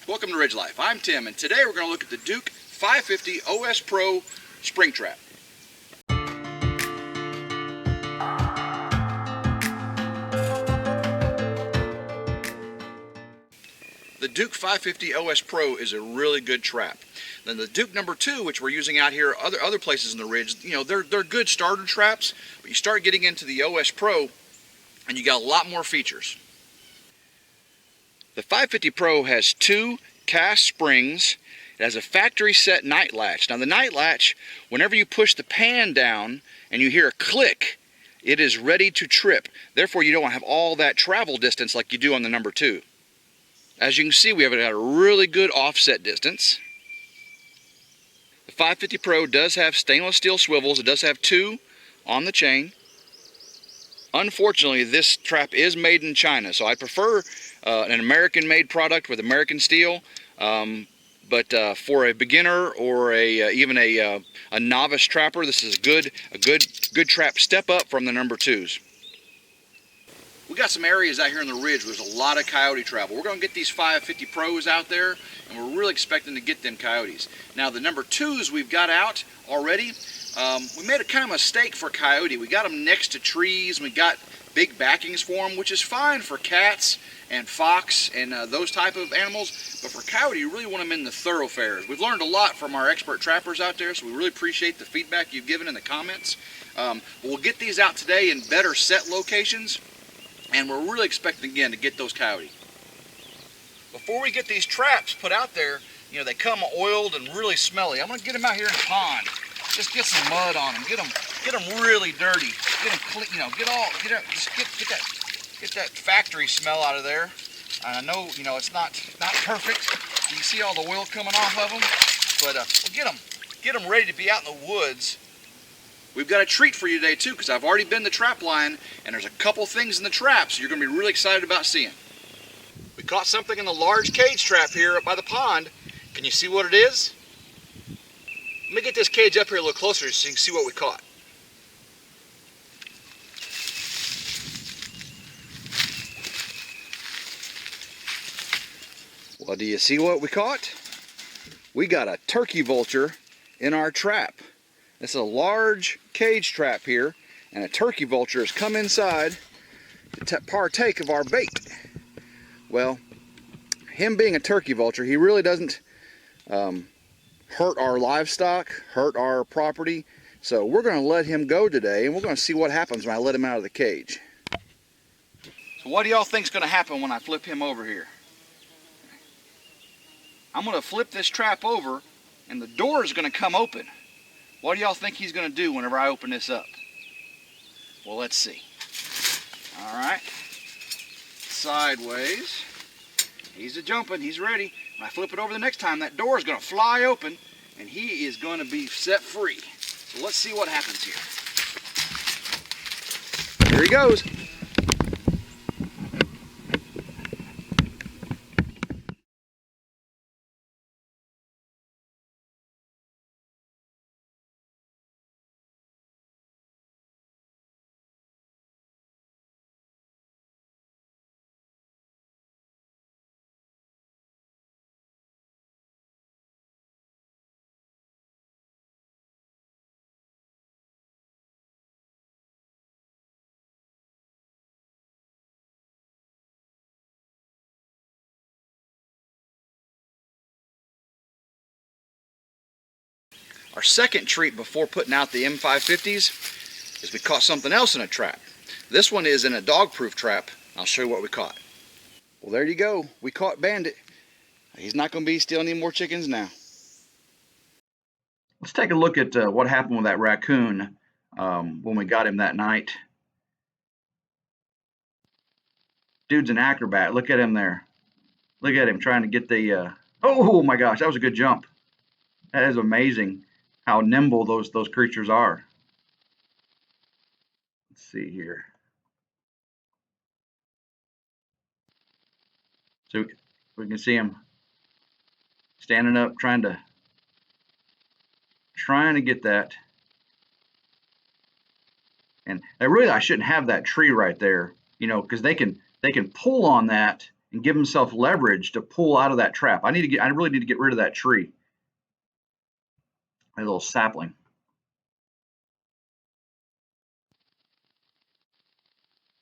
Welcome to RidgeLife. I'm Tim, and today we're going to look at the Duke 550 OS Pro spring trap. The Duke 550 OS Pro is a really good trap. Then the Duke number 2, which we're using out here other places in the Ridge, you know, they're good starter traps, but you start getting into the OS Pro and you got a lot more features. The 550 Pro has 2 cast springs. It has a factory set night latch. Now the night latch, whenever you push the pan down and you hear a click, it is ready to trip. Therefore you don't have all that travel distance like you do on the number 2. As you can see, we have got a really good offset distance. The 550 Pro does have stainless steel swivels. It does have 2 on the chain. Unfortunately, this trap is made in China, so I prefer an American-made product with American steel. But for a beginner or even a novice trapper, this is a good trap step up from the number 2s. We got some areas out here in the Ridge where there's a lot of coyote travel. We're going to get these 550 Pros out there, and we're really expecting to get them coyotes. Now the number 2s we've got out already. We made a kind of mistake for coyote. We got them next to trees. We got big backings for them, which is fine for cats and fox and those type of animals. But for coyote, you really want them in the thoroughfares. We've learned a lot from our expert trappers out there, so we really appreciate the feedback you've given in the comments. But we'll get these out today in better set locations, and we're really expecting again to get those coyote. Before we get these traps put out there, you know, they come oiled and really smelly. I'm going to get them out here in the pond. Just get some mud on them. Get them really dirty. Get them clean. You know, get that factory smell out of there. And I know, you know, it's not perfect. You can see all the oil coming off of them, but we'll get them ready to be out in the woods. We've got a treat for you today too, because I've already been to the trap line, and there's a couple things in the traps you're going to be really excited about seeing. We caught something in the large cage trap here up by the pond. Can you see what it is? Let me get this cage up here a little closer so you can see what we caught. Well, do you see what we caught? We got a turkey vulture in our trap. This is a large cage trap here, and a turkey vulture has come inside to partake of our bait. Well, him being a turkey vulture, he really doesn't hurt our livestock, hurt our property. So we're going to let him go today, and we're going to see what happens when I let him out of the cage. So what do y'all think is going to happen when I flip him over here? I'm going to flip this trap over, and the door is going to come open. What do y'all think he's going to do whenever I open this up? Well, let's see. All right. Sideways. He's a-jumping. He's ready. When I flip it over the next time, that door is going to fly open, and he is going to be set free. So let's see what happens here. Here he goes. Our second treat before putting out the M550s is we caught something else in a trap. This one is in a dog-proof trap. I'll show you what we caught. Well, there you go. We caught Bandit. He's not going to be stealing any more chickens now. Let's take a look at what happened with that raccoon when we got him that night. Dude's an acrobat. Look at him there. Look at him trying to get the... Oh my gosh, that was a good jump. That is amazing how nimble those creatures are. Let's see here. So we can see him standing up, trying to get that. And really, I shouldn't have that tree right there, you know, because they can pull on that and give himself leverage to pull out of that trap. I really need to get rid of that tree. A little sapling.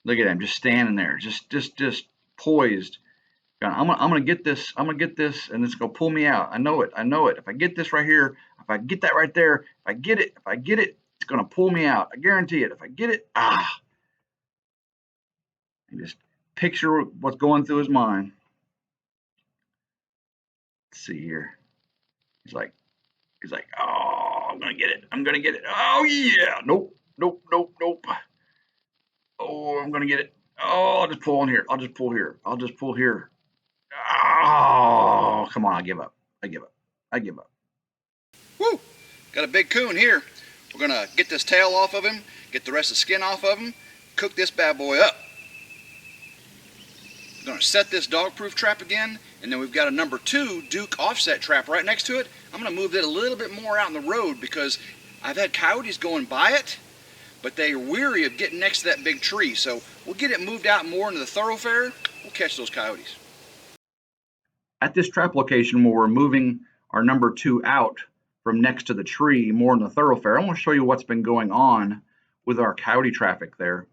Look at him just standing there, just poised. I'm gonna get this. I'm gonna get this, and it's gonna pull me out. I know it. I know it. If I get this right here, if I get that right there, if I get it, it's gonna pull me out. I guarantee it. If I get it, and just picture what's going through his mind. Let's see here. He's like, oh, I'm gonna get it. I'm gonna get it. Oh yeah. Nope. Nope. Nope. Nope. Oh, I'm gonna get it. Oh, I'll just pull on here. I'll just pull here. I'll just pull here. Oh, come on. I give up. I give up. I give up. Woo! Got a big coon here. We're gonna get this tail off of him, get the rest of the skin off of him, cook this bad boy up. We're gonna set this dog-proof trap again, and then we've got a number 2 Duke offset trap right next to it. I'm gonna move it a little bit more out in the road because I've had coyotes going by it, but they are weary of getting next to that big tree. So we'll get it moved out more into the thoroughfare. We'll catch those coyotes. At this trap location where we're moving our number 2 out from next to the tree, more in the thoroughfare, I want to show you what's been going on with our coyote traffic there.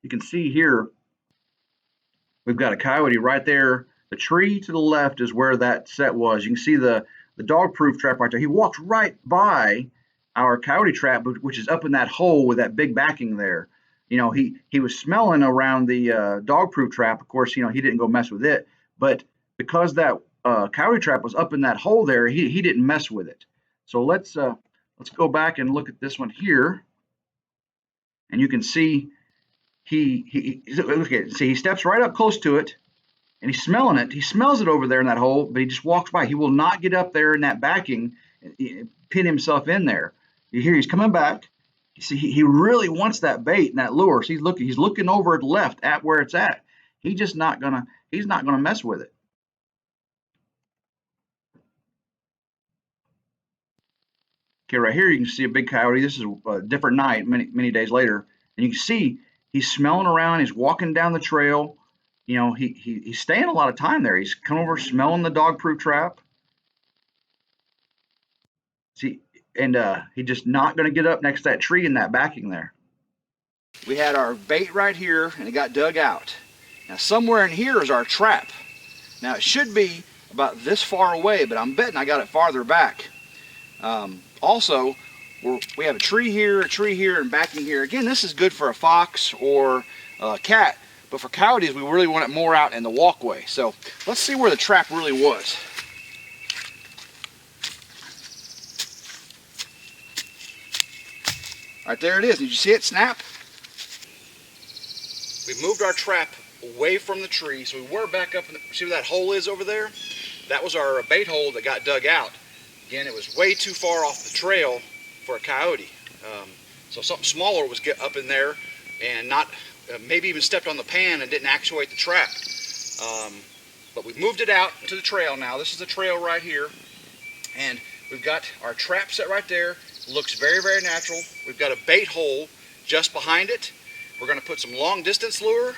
You can see here, we've got a coyote right there. The tree to the left is where that set was. You can see the dog-proof trap right there. He walked right by our coyote trap, which is up in that hole with that big backing there. You know, he was smelling around the dog-proof trap. Of course, you know, he didn't go mess with it, but because that coyote trap was up in that hole there, he didn't mess with it. So let's go back and look at this one here, and you can see he steps right up close to it, and he's smelling it. He smells it over there in that hole, but he just walks by. He will not get up there in that backing and pin himself in there. You hear he's coming back. You see, he really wants that bait and that lure. So he's looking over at the left at where it's at. He's not gonna mess with it. Okay, right here you can see a big coyote. This is a different night, many days later, and you can see he's smelling around. He's walking down the trail. You know, he's staying a lot of time there. He's come over smelling the dog-proof trap. See, and he's just not going to get up next to that tree in that backing there. We had our bait right here, and it got dug out. Now somewhere in here is our trap. Now it should be about this far away, but I'm betting I got it farther back. Also, we have a tree here, and backing here. Again, this is good for a fox or a cat, but for coyotes, we really want it more out in the walkway. So let's see where the trap really was. Right there it is. Did you see it snap? We moved our trap away from the tree, so we were back up. See where that hole is over there? That was our bait hole that got dug out. Again, it was way too far off the trail for a coyote. So something smaller was get up in there and not maybe even stepped on the pan and didn't actuate the trap. But we've moved it out to the trail now. This is the trail right here, and we've got our trap set right there. Looks very, very natural. We've got a bait hole just behind it. We're going to put some long distance lure,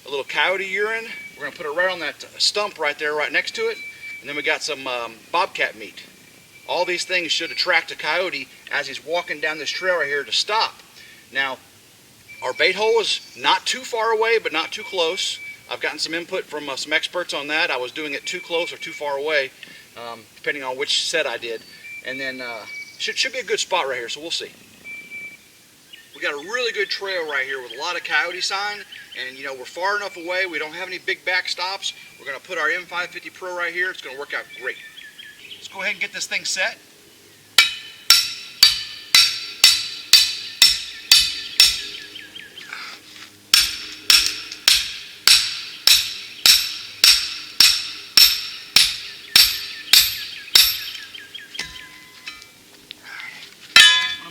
a little coyote urine. We're going to put it right on that stump right there, right next to it. And then we got some bobcat meat. All these things should attract a coyote as he's walking down this trail right here to stop. Now, our bait hole is not too far away, but not too close. I've gotten some input from some experts on that. I was doing it too close or too far away, depending on which set I did. And then should be a good spot right here, so we'll see. We got a really good trail right here with a lot of coyote sign, and you know, we're far enough away, we don't have any big backstops. We're going to put our M550 Pro right here. It's going to work out great. Let's go ahead and get this thing set.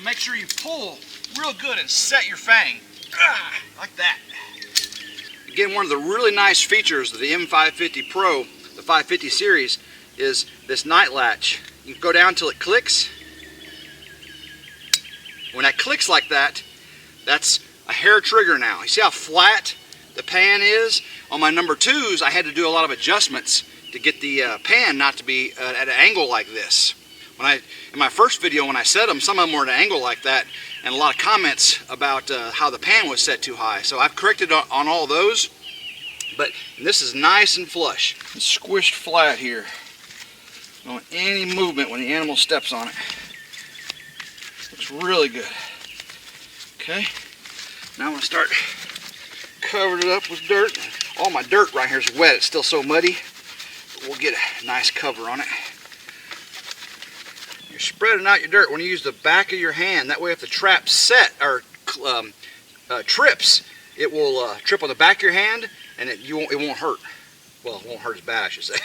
Make sure you pull real good and set your fang, like that. Again, one of the really nice features of the M550 Pro, the 550 series, is this night latch. You can go down till it clicks. When that clicks like that, that's a hair trigger now. You see how flat the pan is. On my number 2s, I had to do a lot of adjustments to get the pan not to be at an angle like this. In my first video when I set them, some of them were at an angle like that, and a lot of comments about how the pan was set too high. So I've corrected on all those, but this is nice and flush. It's squished flat here. Don't want any movement when the animal steps on it. Looks really good. Okay, now I'm going to start covering it up with dirt. All my dirt right here is wet. It's still so muddy. But we'll get a nice cover on it. You're spreading out your dirt when you use the back of your hand. That way if the trap set or trips, it will trip on the back of your hand and it won't hurt. Well, it won't hurt as bad, I should say.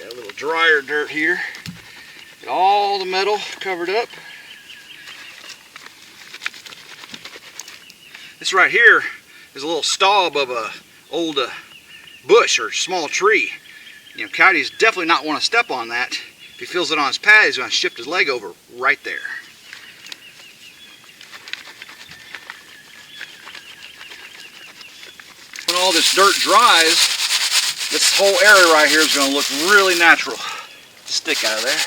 Got a little drier dirt here. Get all the metal covered up. This right here is a little stub of a old bush or small tree. You know, Coyote's definitely not want to step on that. If he feels it on his pad, he's going to shift his leg over right there. When all this dirt dries, this whole area right here is going to look really natural. Stick out of there.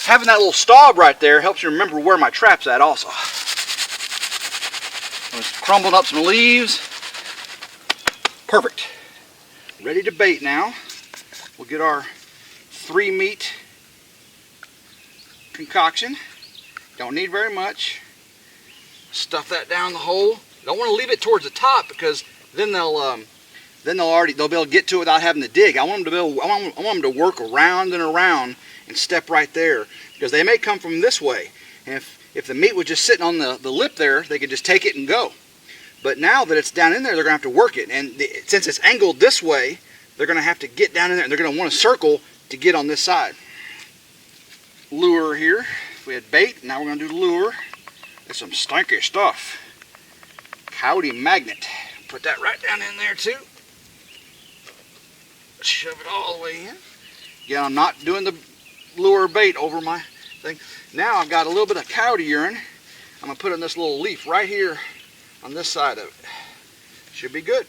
Having that little stub right there helps you remember where my trap's at also. I'm just crumbling up some leaves. Perfect. Ready to bait now. We'll get our 3-meat concoction. Don't need very much. Stuff that down the hole. Don't want to leave it towards the top because then they'll be able to get to it without having to dig. I want them to work around and around and step right there because they may come from this way. And if the meat was just sitting on the lip there, they could just take it and go. But now that it's down in there, they're going to have to work it. And since it's angled this way, they're going to have to get down in there and they're going to want to circle to get on this side. Lure here. We had bait, now we're going to do lure. There's some stinky stuff. Coyote magnet. Put that right down in there too. Shove it all the way in. Again, I'm not doing the lure bait over my thing. Now I've got a little bit of coyote urine. I'm going to put in this little leaf right here on this side of it. Should be good.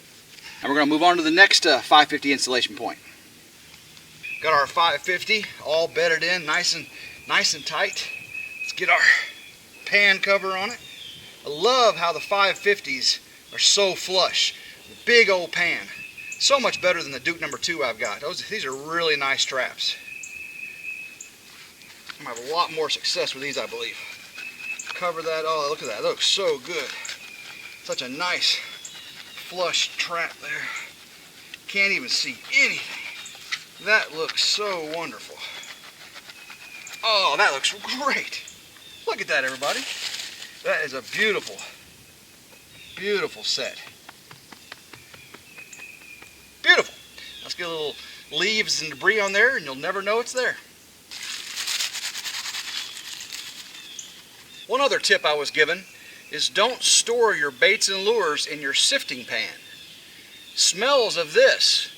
And we're going to move on to the next 550 installation point. Got our 550 all bedded in, nice and tight. Let's get our pan cover on it. I love how the 550s are so flush. Big old pan. So much better than the Duke number 2 I've got. These are really nice traps. I'm going to have a lot more success with these, I believe. Cover that. Oh, look at that. That looks so good. Such a nice flush trap there. Can't even see anything. That looks so wonderful. Oh, that looks great. Look at that, everybody. That is a beautiful, beautiful set. Beautiful. Let's get a little leaves and debris on there and you'll never know it's there. One other tip I was given is don't store your baits and lures in your sifting pan. Smells of this,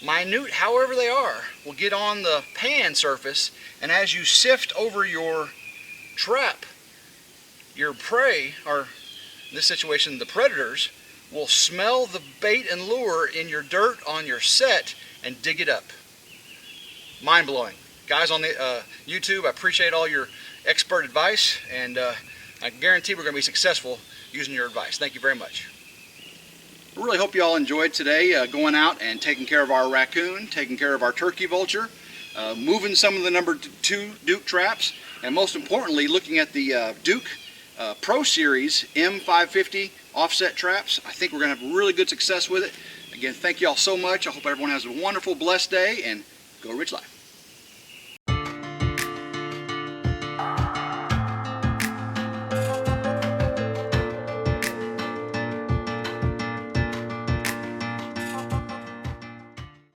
minute however they are, will get on the pan surface, and as you sift over your trap, your prey, or in this situation the predators, will smell the bait and lure in your dirt on your set and dig it up. Mind-blowing. Guys on the YouTube, I appreciate all your expert advice, and I guarantee we're going to be successful using your advice. Thank you very much. I really hope you all enjoyed today going out and taking care of our raccoon, taking care of our turkey vulture, moving some of the number 2 Duke traps, and most importantly looking at the Duke Pro Series M550 offset traps. I think we're going to have really good success with it. Again, thank you all so much. I hope everyone has a wonderful, blessed day, and go RidgeLife.